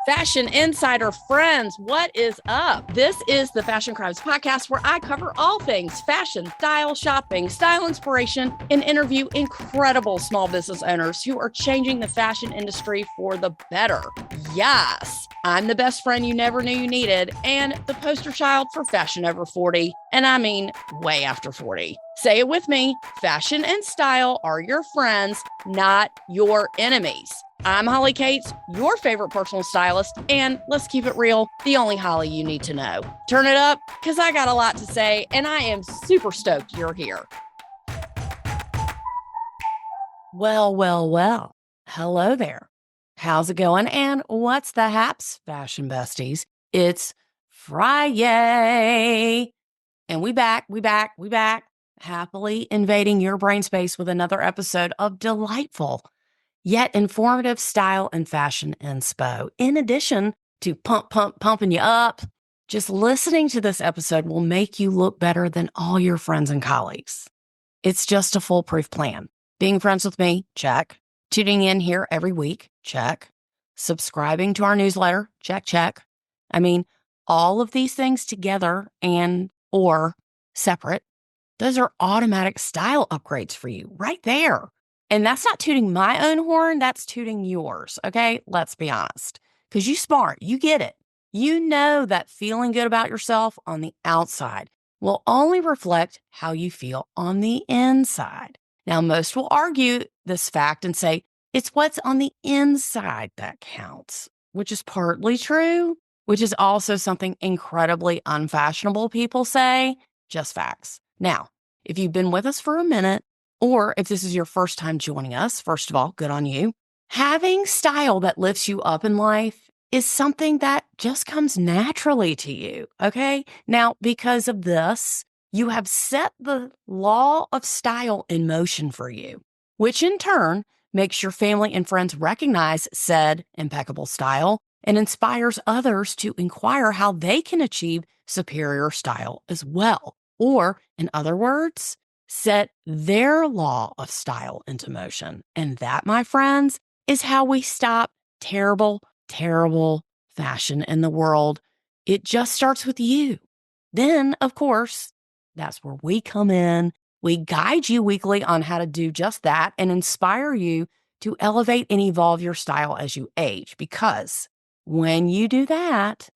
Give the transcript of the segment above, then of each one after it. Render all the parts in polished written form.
Fashion Insider friends, what is up? This is the Fashion Crimes podcast where I cover all things fashion, style, shopping, style inspiration, and interview incredible small business owners who are changing the fashion industry for the better. Yes, I'm the best friend you never knew you needed and the poster child for fashion over 40, and I mean way after 40. Say it with me, fashion and style are your friends, not your enemies. I'm Holly Cates, your favorite personal stylist, and let's keep it real, the only Holly you need to know. Turn it up, because I got a lot to say, and I am super stoked you're here. Well. Hello there. How's it going? And what's the haps, fashion besties? It's Friday. And we back, happily invading your brain space with another episode of delightful yet informative style and fashion inspo. In addition to pumping you up, just listening to this episode will make you look better than all your friends and colleagues. It's just a foolproof plan. Being friends with me, check. Tuning in here every week, check. Subscribing to our newsletter, check. I mean, all of these things together and or separate, those are automatic style upgrades for you right there. And that's not tooting my own horn, that's tooting yours, okay? Let's be honest. Because you smart, you get it. You know that feeling good about yourself on the outside will only reflect how you feel on the inside. Now, most will argue this fact and say, it's what's on the inside that counts, which is partly true, which is also something incredibly unfashionable people say, just facts. Now, if you've been with us for a minute, or if this is your first time joining us, first of all, good on you. Having style that lifts you up in life is something that just comes naturally to you, okay? Now, because of this, you have set the law of style in motion for you, which in turn makes your family and friends recognize said impeccable style and inspires others to inquire how they can achieve superior style as well. Or, in other words, set their law of style into motion. And that, my friends, is how we stop terrible fashion in the world. It just starts with you. Then, of course, that's where we come in. We guide you weekly on how to do just that and inspire you to elevate and evolve your style as you age. Because when you do that,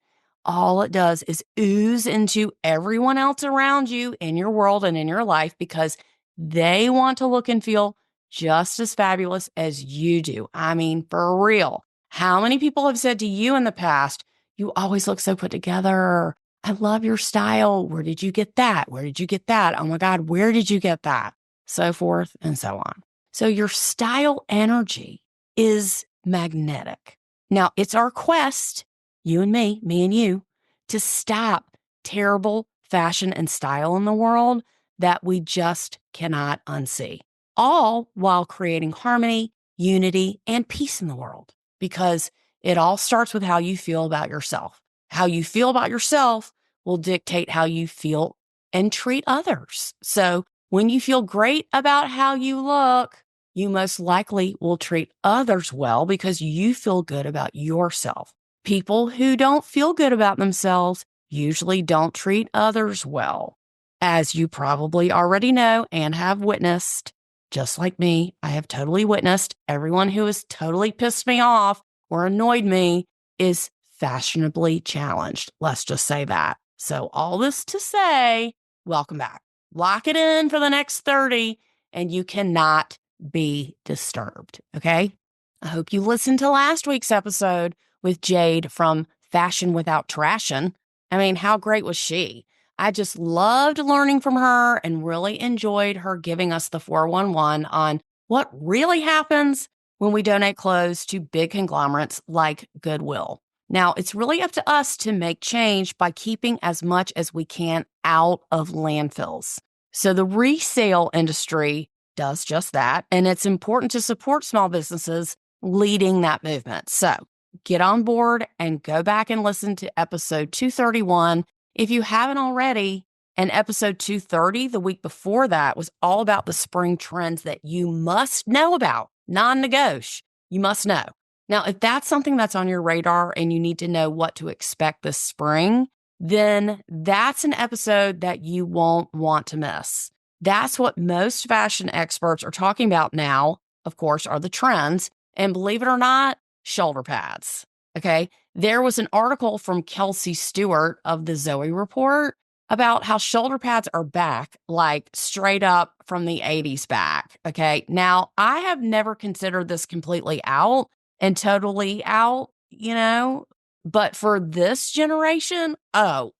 all it does is ooze into everyone else around you in your world and in your life because they want to look and feel just as fabulous as you do. I mean, for real. How many people have said to you in the past, you always look so put together. I love your style. Where did you get that? Where did you get that? Oh my God, where did you get that? So forth and so on. So your style energy is magnetic. Now, it's our quest, you and me and you, to stop terrible fashion and style in the world that we just cannot unsee, all while creating harmony, unity, and peace in the world, because it all starts with how you feel about yourself. How you feel about yourself will dictate how you feel and treat others. So when you feel great about how you look, you most likely will treat others well because you feel good about yourself. People who don't feel good about themselves usually don't treat others well. As you probably already know and have witnessed, just like me, I have totally witnessed everyone who has totally pissed me off or annoyed me is fashionably challenged. Let's just say that. So all this to say, welcome back. Lock it in for the next 30 and you cannot be disturbed, okay? I hope you listened to last week's episode with Jade from Fashion Without Trashin'. I mean, how great was she? I just loved learning from her and really enjoyed her giving us the 411 on what really happens when we donate clothes to big conglomerates like Goodwill. Now, it's really up to us to make change by keeping as much as we can out of landfills. So the resale industry does just that, and it's important to support small businesses leading that movement. So get on board and go back and listen to episode 231 if you haven't already. And episode 230, the week before that, was all about the spring trends that you must know about. Non-negotiable. You must know. Now, if that's something that's on your radar and you need to know what to expect this spring, then that's an episode that you won't want to miss. That's what most fashion experts are talking about now, of course, are the trends. And believe it or not, shoulder pads. Okay. There was an article from Kelsey Stewart of the Zoe Report about how shoulder pads are back, like straight up from the 80s back. Okay. Now, I have never considered this completely out and totally out, but for this generation, oh,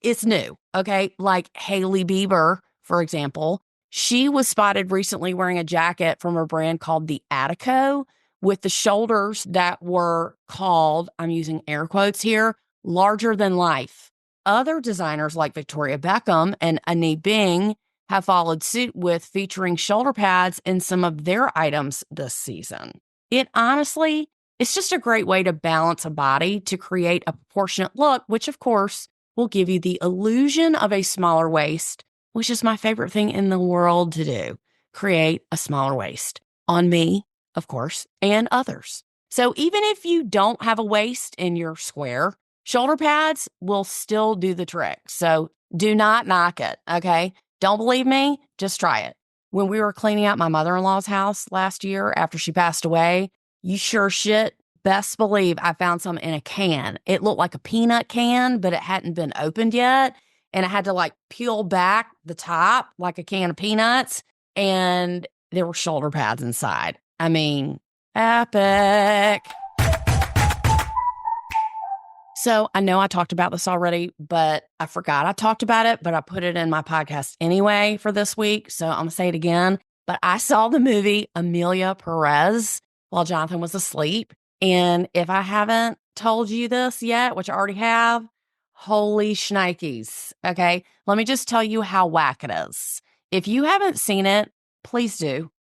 it's new. Okay. Like Hailey Bieber, for example, she was spotted recently wearing a jacket from a brand called the Attico with the shoulders that were called, I'm using air quotes here, larger than life. Other designers like Victoria Beckham and Annie Bing have followed suit with featuring shoulder pads in some of their items this season. It honestly, it's just a great way to balance a body to create a proportionate look, which of course will give you the illusion of a smaller waist, which is my favorite thing in the world to do. Create a smaller waist on me, of course, and others. So even if you don't have a waist in your square, shoulder pads will still do the trick. So do not knock it, okay? Don't believe me? Just try it. When we were cleaning out my mother-in-law's house last year after she passed away, you sure shit best believe I found some in a can. It looked like a peanut can, but it hadn't been opened yet. And I had to like peel back the top like a can of peanuts. And there were shoulder pads inside. I mean, epic. So I know I talked about this already, but I forgot I talked about it, but I put it in my podcast anyway for this week. So I'm going to say it again. But I saw the movie Amelia Perez while Jonathan was asleep. And if I haven't told you this yet, which I already have, holy shnikes. Okay. Let me just tell you how whack it is. If you haven't seen it, please do,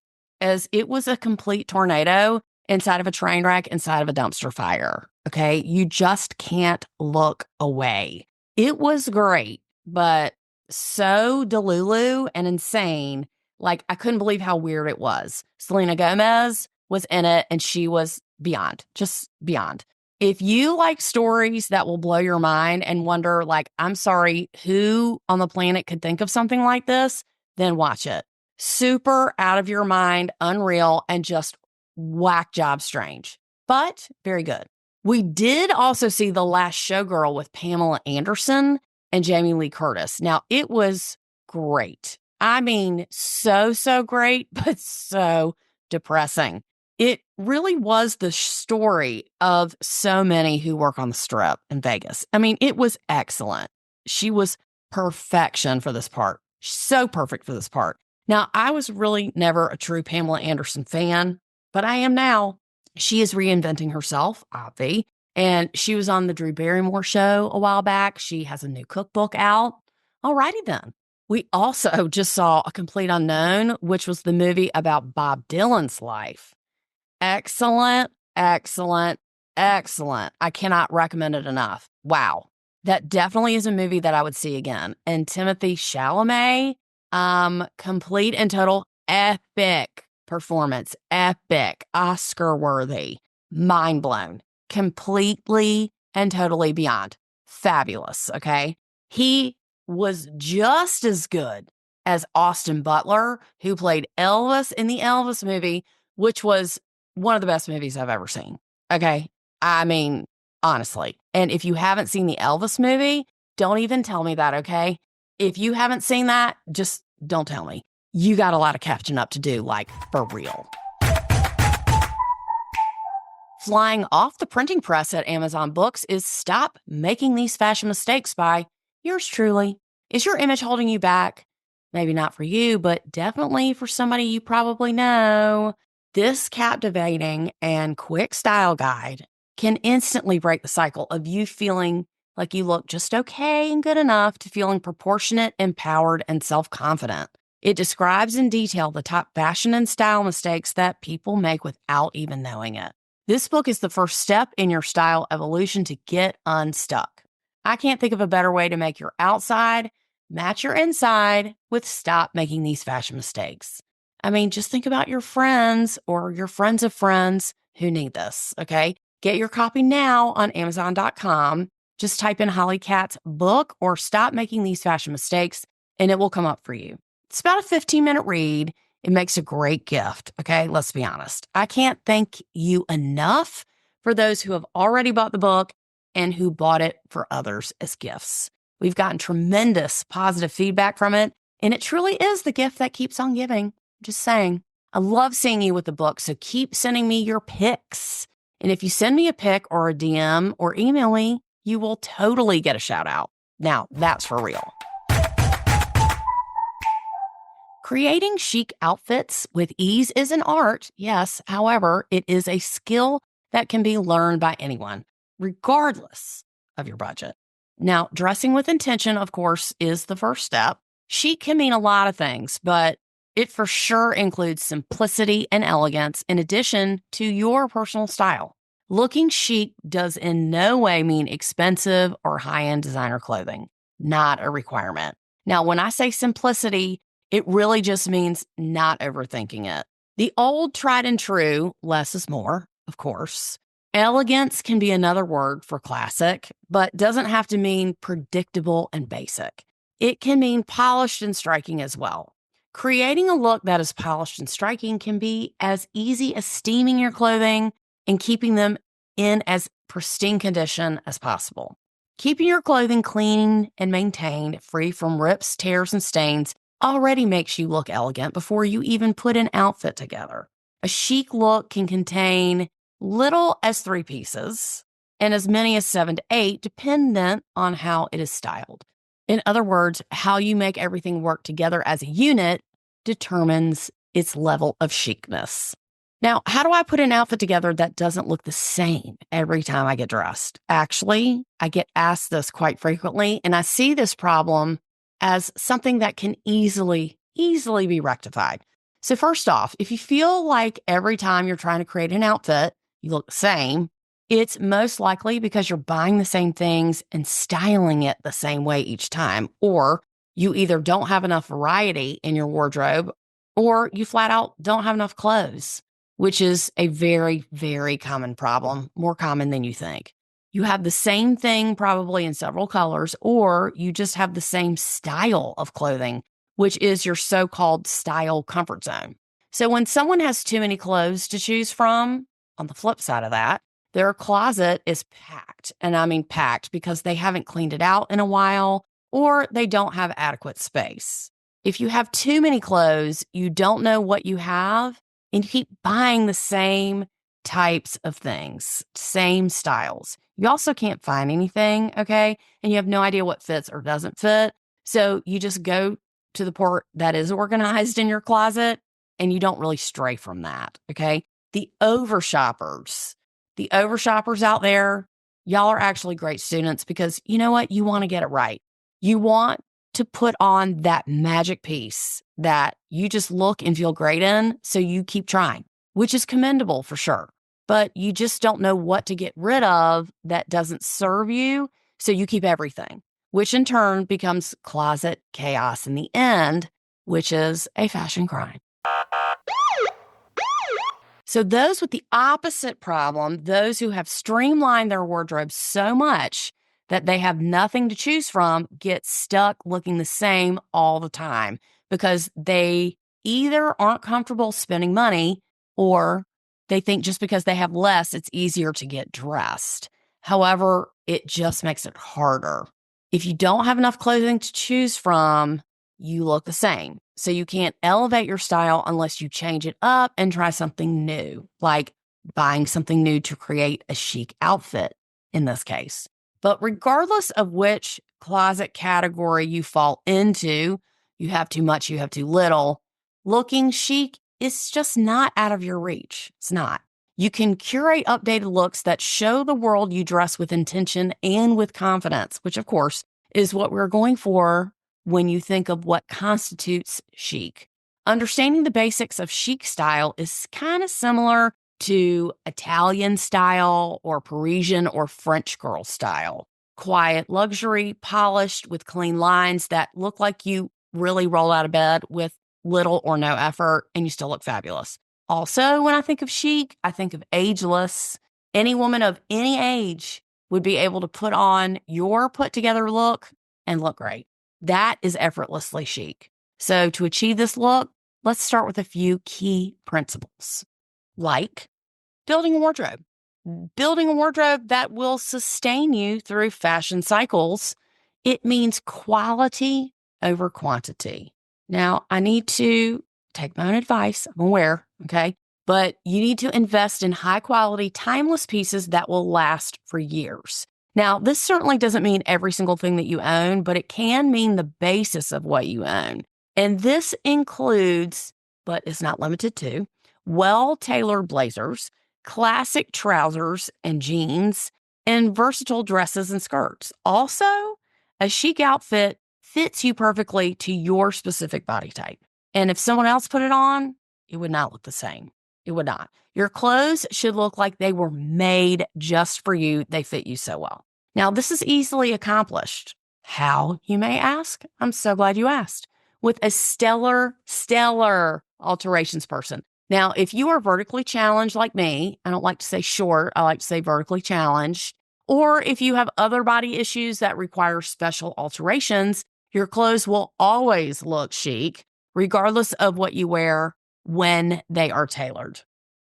as it was a complete tornado inside of a train wreck, inside of a dumpster fire. Okay. You just can't look away. It was great, but so delulu and insane. Like, I couldn't believe how weird it was. Selena Gomez was in it and she was beyond, just beyond. If you like stories that will blow your mind and wonder, like, I'm sorry, who on the planet could think of something like this, then watch it. Super out of your mind, unreal, and just whack job strange, but very good. We did also see The Last Showgirl with Pamela Anderson and Jamie Lee Curtis. Now, it was great. I mean, so great, but so depressing. It really was the story of so many who work on the Strip in Vegas. I mean, it was excellent. She was perfection for this part. So perfect for this part. Now, I was really never a true Pamela Anderson fan, but I am now. She is reinventing herself, Avi, and she was on the Drew Barrymore show a while back. She has a new cookbook out. Alrighty then. We also just saw A Complete Unknown, which was the movie about Bob Dylan's life. Excellent, excellent, excellent. I cannot recommend it enough. Wow. That definitely is a movie that I would see again. And Timothée Chalamet, complete and total epic performance. Epic, Oscar worthy, mind blown, completely and totally beyond. Fabulous. Okay. He was just as good as Austin Butler, who played Elvis in the Elvis movie, which was one of the best movies I've ever seen. Okay. I mean, honestly. And if you haven't seen the Elvis movie, don't even tell me that. Okay. If you haven't seen that, just don't tell me. You got a lot of catching up to do, like for real. Flying off the printing press at Amazon Books is Stop Making These Fashion Mistakes by yours truly. Is your image holding you back? Maybe not for you, but definitely for somebody you probably know. This captivating and quick style guide can instantly break the cycle of you feeling like you look just okay and good enough to feeling proportionate, empowered, and self-confident. It describes in detail the top fashion and style mistakes that people make without even knowing it. This book is the first step in your style evolution to get unstuck. I can't think of a better way to make your outside match your inside with Stop Making These Fashion Mistakes. I mean, just think about your friends or your friends of friends who need this, okay? Get your copy now on Amazon.com. Just type in Holly Kat's book or stop making these fashion mistakes, and it will come up for you. It's about a 15-minute read. It makes a great gift, okay? Let's be honest. I can't thank you enough for those who have already bought the book and who bought it for others as gifts. We've gotten tremendous positive feedback from it, and it truly is the gift that keeps on giving. Just saying. I love seeing you with the book, so keep sending me your pics. And if you send me a pic or a DM or email me, you will totally get a shout out. Now, that's for real. Creating chic outfits with ease is an art, yes. However, it is a skill that can be learned by anyone, regardless of your budget. Now, dressing with intention, of course, is the first step. Chic can mean a lot of things, but it for sure includes simplicity and elegance in addition to your personal style. Looking chic does in no way mean expensive or high-end designer clothing. Not a requirement. Now, when I say simplicity, it really just means not overthinking it. The old tried and true, less is more, of course. Elegance can be another word for classic, but doesn't have to mean predictable and basic. It can mean polished and striking as well. Creating a look that is polished and striking can be as easy as steaming your clothing and keeping them in as pristine condition as possible. Keeping your clothing clean and maintained, free from rips, tears, and stains, already makes you look elegant before you even put an outfit together. A chic look can contain little as 3 pieces and as many as 7 to 8, dependent on how it is styled. In other words, how you make everything work together as a unit determines its level of chicness. Now, how do I put an outfit together that doesn't look the same every time I get dressed? Actually, I get asked this quite frequently, and I see this problem as something that can easily be rectified. So first off, if you feel like every time you're trying to create an outfit, you look the same, it's most likely because you're buying the same things and styling it the same way each time, or you either don't have enough variety in your wardrobe, or you flat out don't have enough clothes, which is a very, very common problem, more common than you think. You have the same thing probably in several colors, or you just have the same style of clothing, which is your so-called style comfort zone. So when someone has too many clothes to choose from, on the flip side of that, their closet is packed. And I mean packed because they haven't cleaned it out in a while, or they don't have adequate space. If you have too many clothes, you don't know what you have, and you keep buying the same types of things, same styles. You also can't find anything, okay? And you have no idea what fits or doesn't fit. So you just go to the part that is organized in your closet, and you don't really stray from that, okay? The overshoppers out there, y'all are actually great students because you know what? You want to get it right. You want to put on that magic piece that you just look and feel great in, so you keep trying, which is commendable for sure. But you just don't know what to get rid of that doesn't serve you, so you keep everything, which in turn becomes closet chaos in the end, which is a fashion crime. So those with the opposite problem, those who have streamlined their wardrobe so much that they have nothing to choose from, get stuck looking the same all the time because they either aren't comfortable spending money or they think just because they have less, it's easier to get dressed. However, it just makes it harder. If you don't have enough clothing to choose from, you look the same. So you can't elevate your style unless you change it up and try something new, like buying something new to create a chic outfit in this case. But regardless of which closet category you fall into, you have too much, you have too little, looking chic is just not out of your reach. It's not. You can curate updated looks that show the world you dress with intention and with confidence, which of course is what we're going for when you think of what constitutes chic. Understanding the basics of chic style is kind of similar to Italian style or Parisian or French girl style. Quiet luxury, polished with clean lines that look like you really roll out of bed with little or no effort and you still look fabulous. Also, when I think of chic, I think of ageless. Any woman of any age would be able to put on your put together look and look great. That is effortlessly chic. So, to achieve this look, let's start with a few key principles, like building a wardrobe. Building a wardrobe that will sustain you through fashion cycles. It means quality over quantity. Now, I need to take my own advice. I'm aware, okay? But you need to invest in high quality, timeless pieces that will last for years. Now, this certainly doesn't mean every single thing that you own, but it can mean the basis of what you own. And this includes, but is not limited to, well-tailored blazers, classic trousers and jeans, and versatile dresses and skirts. Also, a chic outfit fits you perfectly to your specific body type. And if someone else put it on, it would not look the same. It would not. Your clothes should look like they were made just for you. They fit you so well. Now, this is easily accomplished. How, you may ask? I'm so glad you asked. With a stellar alterations person. Now, if you are vertically challenged like me, I don't like to say short, I like to say vertically challenged, or if you have other body issues that require special alterations, your clothes will always look chic, regardless of what you wear when they are tailored.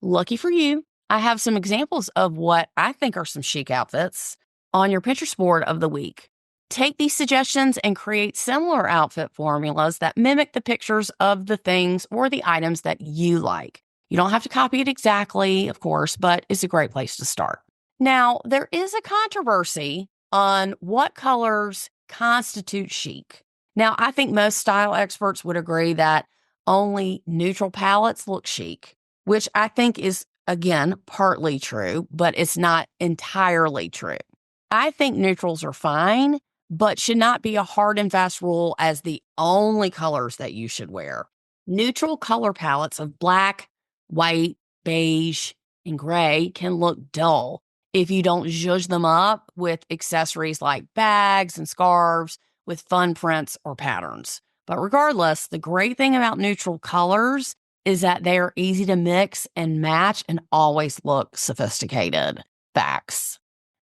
Lucky for you, I have some examples of what I think are some chic outfits on your Pinterest board of the week. Take these suggestions and create similar outfit formulas that mimic the pictures of the things or the items that you like. You don't have to copy it exactly, of course, but it's a great place to start. Now, there is a controversy on what colors constitute chic. Now, I think most style experts would agree that only neutral palettes look chic, which I think is, again, partly true, but it's not entirely true. I think neutrals are fine, but should not be a hard and fast rule as the only colors that you should wear. Neutral color palettes of black, white, beige, and gray can look dull if you don't zhuzh them up with accessories like bags and scarves with fun prints or patterns. But regardless, the great thing about neutral colors is that they are easy to mix and match and always look sophisticated. Facts.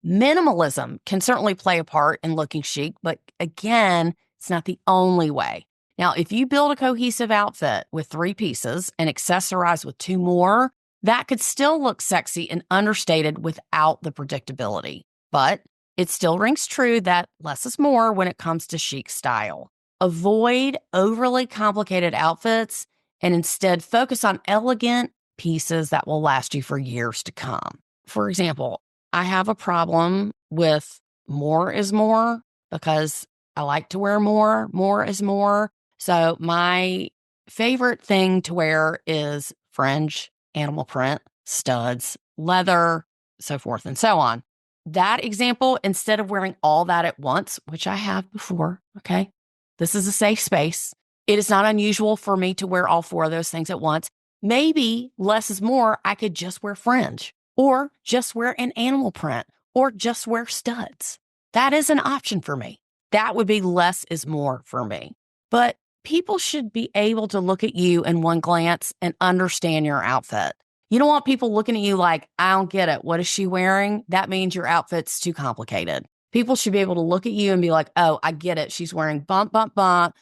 Minimalism can certainly play a part in looking chic, but again, it's not the only way. Now, if you build a cohesive outfit with 3 pieces and accessorize with 2 more, that could still look sexy and understated without the predictability. But it still rings true that less is more when it comes to chic style. Avoid overly complicated outfits and instead focus on elegant pieces that will last you for years to come. For example, I have a problem with more is more because I like to wear more. More is more. So my favorite thing to wear is fringe, animal print, studs, leather, so forth and so on. That example, instead of wearing all that at once, which I have before, okay, this is a safe space. It is not unusual for me to wear all 4 of those things at once. Maybe less is more. I could just wear fringe or just wear an animal print or just wear studs. That is an option for me. That would be less is more for me. But people should be able to look at you in one glance and understand your outfit. You don't want people looking at you like, I don't get it. What is she wearing? That means your outfit's too complicated. People should be able to look at you and be like, oh, I get it. She's wearing bump, bump, bump.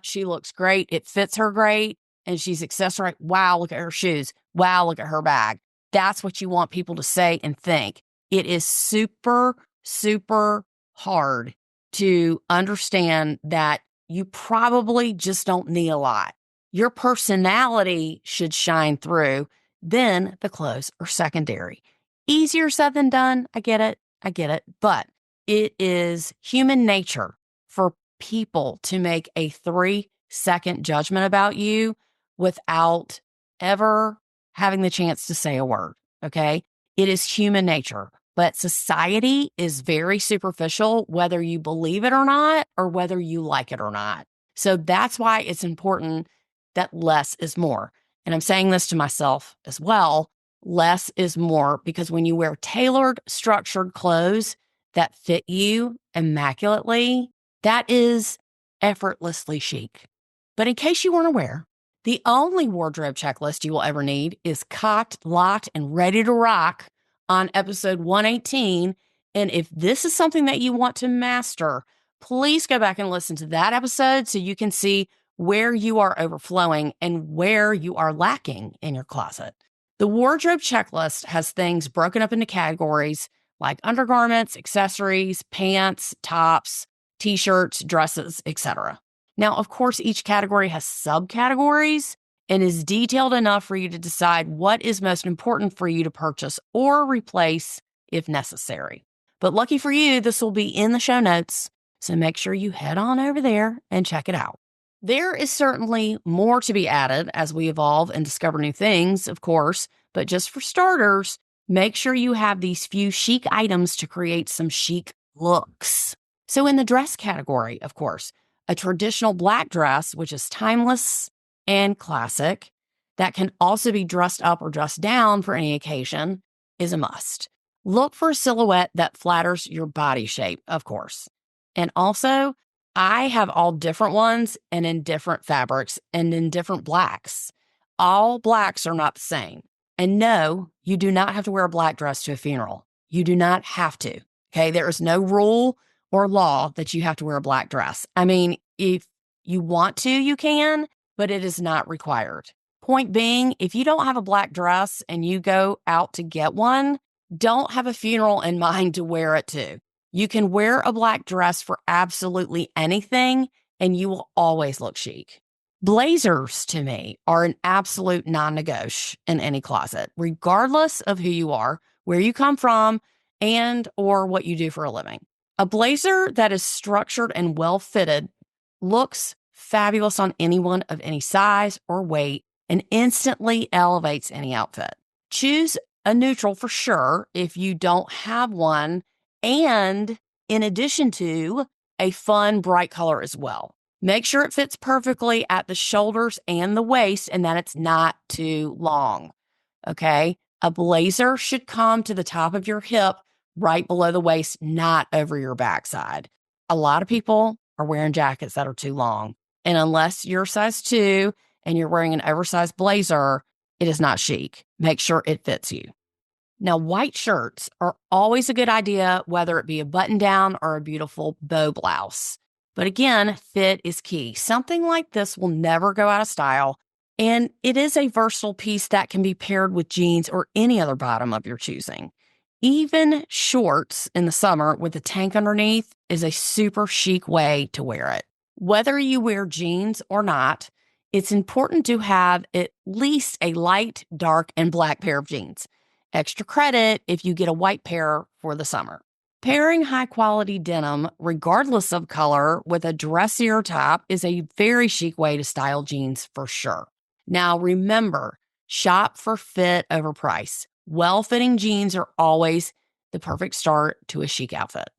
She looks great. It fits her great. And she's accessorized. Wow, look at her shoes. Wow, look at her bag. That's what you want people to say and think. It is super, super hard to understand that you probably just don't need a lot. Your personality should shine through. Then the clothes are secondary. Easier said than done. I get it. But it is human nature for people to make a 3-second judgment about you without ever having the chance to say a word. Okay. It is human nature, but society is very superficial, whether you believe it or not, or whether you like it or not. So that's why it's important that less is more. And I'm saying this to myself as well. Less is more because when you wear tailored, structured clothes that fit you immaculately, that is effortlessly chic. But in case you weren't aware, The only wardrobe checklist you will ever need is cocked, locked, and ready to rock on episode 118. And if this is something that you want to master, please go back and listen to that episode so you can see where you are overflowing and where you are lacking in your closet. The wardrobe checklist has things broken up into categories like undergarments, accessories, pants, tops, t-shirts, dresses, etc. Now, of course, each category has subcategories and is detailed enough for you to decide what is most important for you to purchase or replace if necessary. But lucky for you, this will be in the show notes, so make sure you head on over there and check it out. There is certainly more to be added as we evolve and discover new things, of course, but just for starters, make sure you have these few chic items to create some chic looks. So in the dress category, of course, a traditional black dress, which is timeless and classic, that can also be dressed up or dressed down for any occasion, is a must. Look for a silhouette that flatters your body shape, of course. And also, I have all different ones and in different fabrics and in different blacks. All blacks are not the same. And no, you do not have to wear a black dress to a funeral. You do not have to. Okay, there is no rule or law that you have to wear a black dress. I mean, if you want to, you can, but it is not required. Point being, if you don't have a black dress and you go out to get one, don't have a funeral in mind to wear it to. You can wear a black dress for absolutely anything, and you will always look chic. Blazers, to me, are an absolute non-negotiable in any closet, regardless of who you are, where you come from, and or what you do for a living. A blazer that is structured and well-fitted looks fabulous on anyone of any size or weight and instantly elevates any outfit. Choose a neutral for sure if you don't have one, and in addition to a fun, bright color as well. Make sure it fits perfectly at the shoulders and the waist and that it's not too long, okay? A blazer should come to the top of your hip right below the waist, not over your backside. A lot of people are wearing jackets that are too long. And unless you're size 2 and you're wearing an oversized blazer, it is not chic. Make sure it fits you. Now, white shirts are always a good idea, whether it be a button down or a beautiful bow blouse. But again, fit is key. Something like this will never go out of style. And it is a versatile piece that can be paired with jeans or any other bottom of your choosing. Even shorts in the summer with a tank underneath is a super chic way to wear it. Whether you wear jeans or not, it's important to have at least a light, dark, and black pair of jeans. Extra credit if you get a white pair for the summer. Pairing high-quality denim, regardless of color, with a dressier top is a very chic way to style jeans for sure. Now remember, shop for fit over price. Well-fitting jeans are always the perfect start to a chic outfit.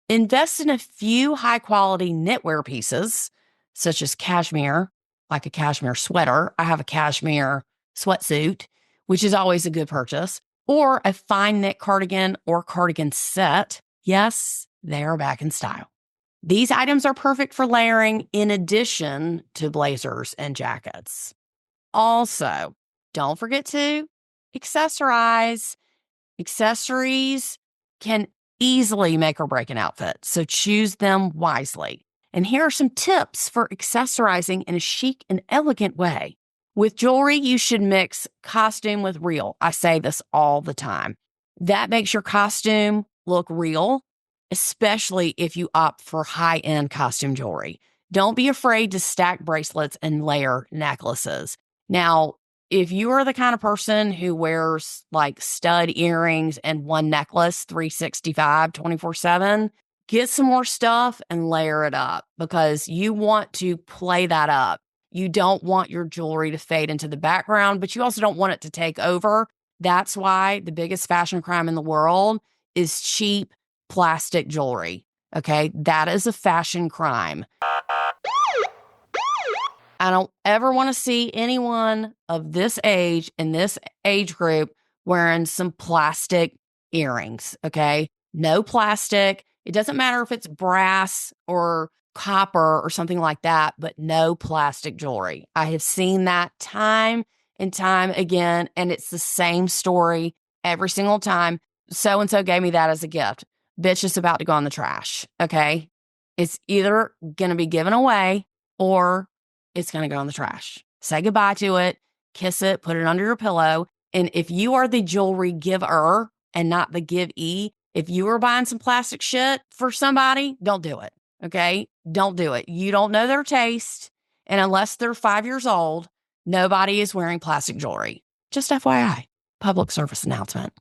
Invest in a few high-quality knitwear pieces, such as cashmere, like a cashmere sweater. I have a cashmere sweatsuit, which is always a good purchase, or a fine knit cardigan or cardigan set. Yes, they are back in style. These items are perfect for layering in addition to blazers and jackets. Also, don't forget to accessorize. Accessories can easily make or break an outfit, so choose them wisely. And here are some tips for accessorizing in a chic and elegant way. With jewelry, you should mix costume with real. I say this all the time. That makes your costume look real, especially if you opt for high-end costume jewelry. Don't be afraid to stack bracelets and layer necklaces. Now, if you are the kind of person who wears like stud earrings and one necklace 365, 24/7, get some more stuff and layer it up because you want to play that up. You don't want your jewelry to fade into the background, but you also don't want it to take over. That's why the biggest fashion crime in the world is cheap plastic jewelry. Okay, that is a fashion crime. I don't ever want to see anyone of this age in this age group wearing some plastic earrings, okay? No plastic. It doesn't matter if it's brass or copper or something like that, but no plastic jewelry. I have seen that time and time again, and it's the same story every single time. So-and-so gave me that as a gift. Bitch, it's about to go in the trash, okay? It's either going to be given away or it's going to go in the trash. Say goodbye to it, kiss it, put it under your pillow. And if you are the jewelry giver and not the give-e, if you are buying some plastic shit for somebody, don't do it, okay? Don't do it. You don't know their taste. And unless they're 5 years old, nobody is wearing plastic jewelry. Just FYI, public service announcement.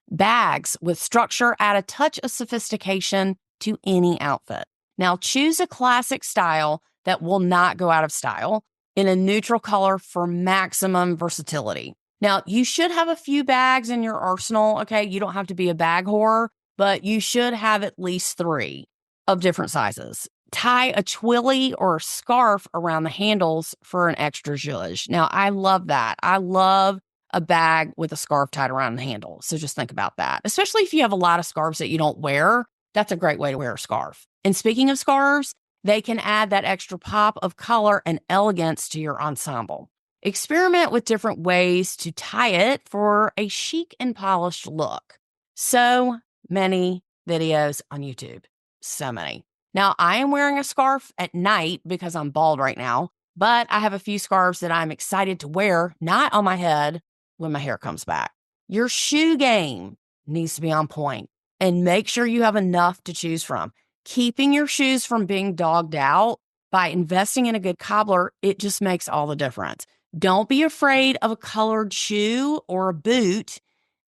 Bags with structure add a touch of sophistication to any outfit. Now, choose a classic style that will not go out of style in a neutral color for maximum versatility. Now, you should have a few bags in your arsenal, okay? You don't have to be a bag whore, but you should have at least 3 of different sizes. Tie a twilly or a scarf around the handles for an extra zhuzh. Now, I love that. I love a bag with a scarf tied around the handle. So just think about that. Especially if you have a lot of scarves that you don't wear, that's a great way to wear a scarf. And speaking of scarves, they can add that extra pop of color and elegance to your ensemble. Experiment with different ways to tie it for a chic and polished look. So many videos on YouTube. So many. Now, I am wearing a scarf at night because I'm bald right now, but I have a few scarves that I'm excited to wear, not on my head, when my hair comes back. Your shoe game needs to be on point, and make sure you have enough to choose from. Keeping your shoes from being dogged out by investing in a good cobbler, it just makes all the difference. Don't be afraid of a colored shoe or a boot,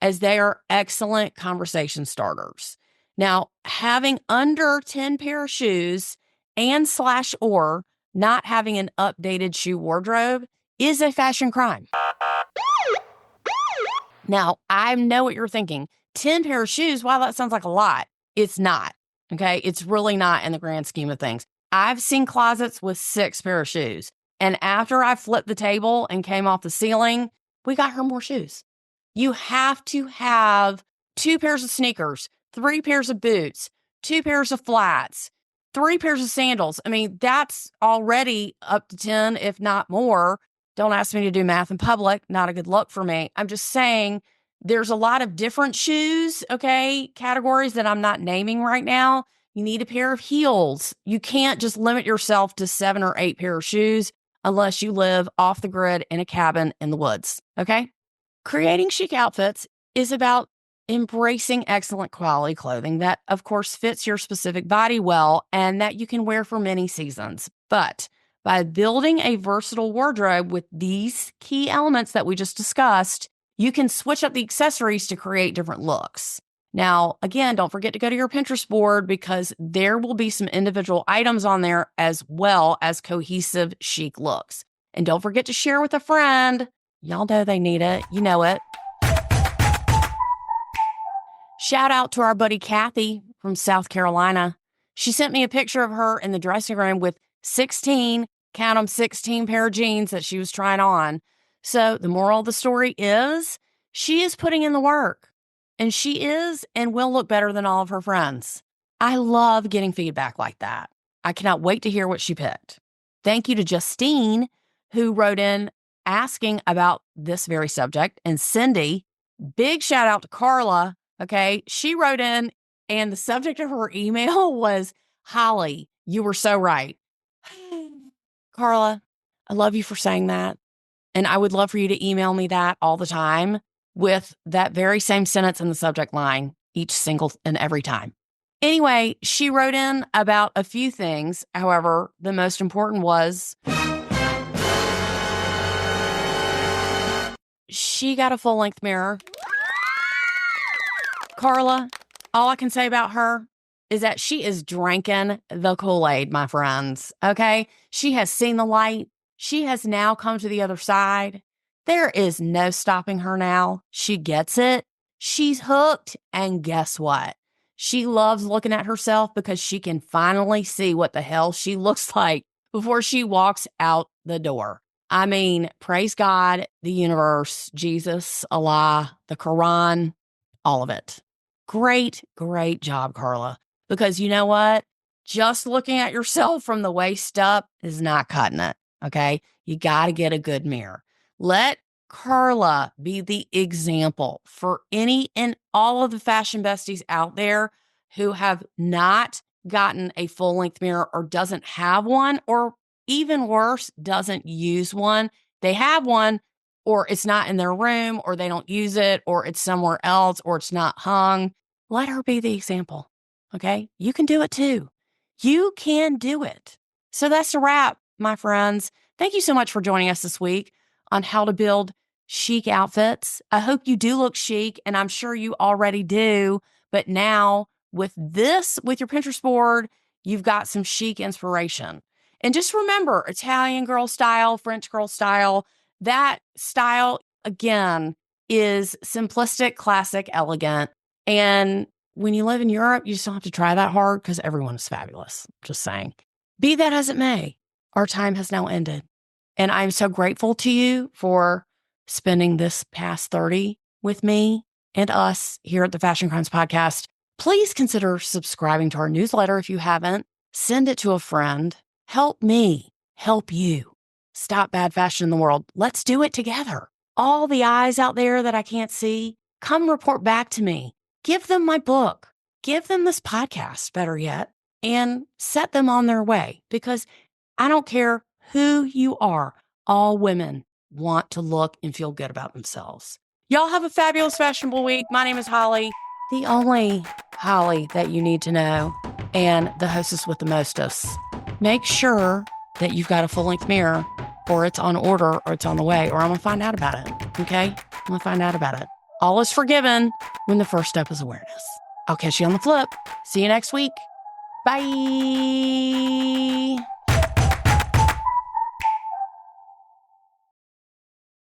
as they are excellent conversation starters. Now, having under 10 pair of shoes and/or not having an updated shoe wardrobe is a fashion crime. Now, I know what you're thinking. 10 pair of shoes, wow, that sounds like a lot. It's not, okay? It's really not in the grand scheme of things. I've seen closets with 6 pair of shoes. And after I flipped the table and came off the ceiling, we got her more shoes. You have to have 2 pairs of sneakers, 3 pairs of boots, 2 pairs of flats, 3 pairs of sandals. I mean, that's already up to 10, if not more. Don't ask me to do math in public. Not a good look for me. I'm just saying there's a lot of different shoes, okay, categories that I'm not naming right now. You need a pair of heels. You can't just limit yourself to 7 or 8 pair of shoes unless you live off the grid in a cabin in the woods, okay? Creating chic outfits is about embracing excellent quality clothing that, of course, fits your specific body well and that you can wear for many seasons. But by building a versatile wardrobe with these key elements that we just discussed, you can switch up the accessories to create different looks. Now, again, don't forget to go to your Pinterest board because there will be some individual items on there as well as cohesive chic looks. And don't forget to share with a friend. Y'all know they need it. You know it. Shout out to our buddy Kathy from South Carolina. She sent me a picture of her in the dressing room with 16, count them, 16 pair of jeans that she was trying on. So the moral of the story is she is putting in the work, and she is and will look better than all of her friends. I love getting feedback like that. I cannot wait to hear what she picked. Thank you to Justine, who wrote in asking about this very subject, and Cindy. Big shout out to Carla. Okay, she wrote in, and the subject of her email was Holly. You were so right. Carla, I love you for saying that. And I would love for you to email me that all the time with that very same sentence in the subject line each single and every time. Anyway, she wrote in about a few things. However, the most important was she got a full-length mirror. Carla, all I can say about her is that she is drinking the Kool-Aid, my friends, okay? She has seen the light. She has now come to the other side. There is no stopping her now. She gets it. She's hooked. And guess what? She loves looking at herself because she can finally see what the hell she looks like before she walks out the door. I mean, praise God, the universe, Jesus, Allah, the Quran, all of it. Great, great job, Carla. Because you know what? just looking at yourself from the waist up is not cutting it. Okay. You got to get a good mirror. Let Carla be the example for any and all of the fashion besties out there who have not gotten a full length mirror or doesn't have one, or even worse, doesn't use one. They have one, or it's not in their room, or they don't use it, or it's somewhere else, or it's not hung. Let her be the example. Okay. You can do it too. You can do it. So that's a wrap, my friends. Thank you so much for joining us this week on how to build chic outfits. I hope you do look chic, and I'm sure you already do. But now with your Pinterest board, you've got some chic inspiration. And just remember, Italian girl style, French girl style, that style, again, is simplistic, classic, elegant. And when you live in Europe, you just don't have to try that hard because everyone is fabulous. Just saying. Be that as it may, our time has now ended. And I'm so grateful to you for spending this past 30 with me and us here at the Fashion Crimes Podcast. Please consider subscribing to our newsletter if you haven't. Send it to a friend. Help me help you. Stop bad fashion in the world. Let's do it together. All the eyes out there that I can't see, come report back to me. Give them my book. Give them this podcast, better yet, and set them on their way, because I don't care who you are. All women want to look and feel good about themselves. Y'all have a fabulous fashionable week. My name is Holly, the only Holly that you need to know, and the hostess with the mostest. Make sure that you've got a full-length mirror, or it's on order, or it's on the way, or I'm going to find out about it, okay? I'm going to find out about it. All is forgiven when the first step is awareness. I'll catch you on the flip. See you next week. Bye.